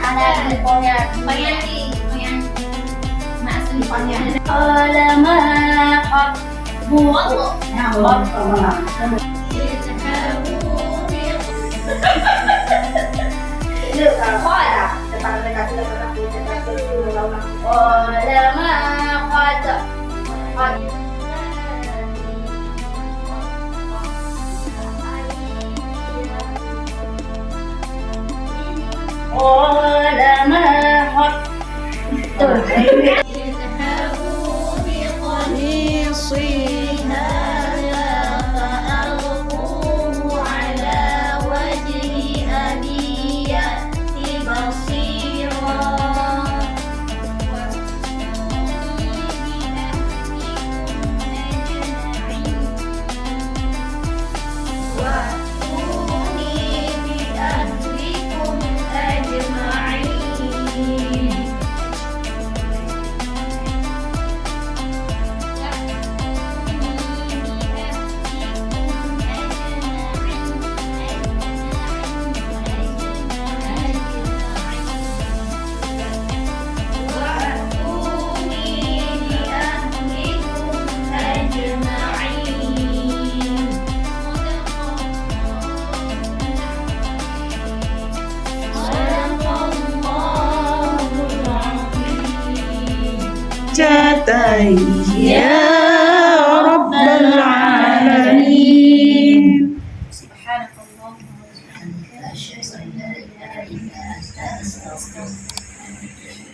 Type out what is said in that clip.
ada depannya. Pengen mas depannya. Lama hot buat hot. Ini kalau ya depan mereka sudah pernah dicetak dulu lama. Lama hot hot. Lama hot. Tuh. جاتي يا رب العالمين. سبحانك اللهم وبحمدك أشهد أن لا إله إلا أنت أستغفرك.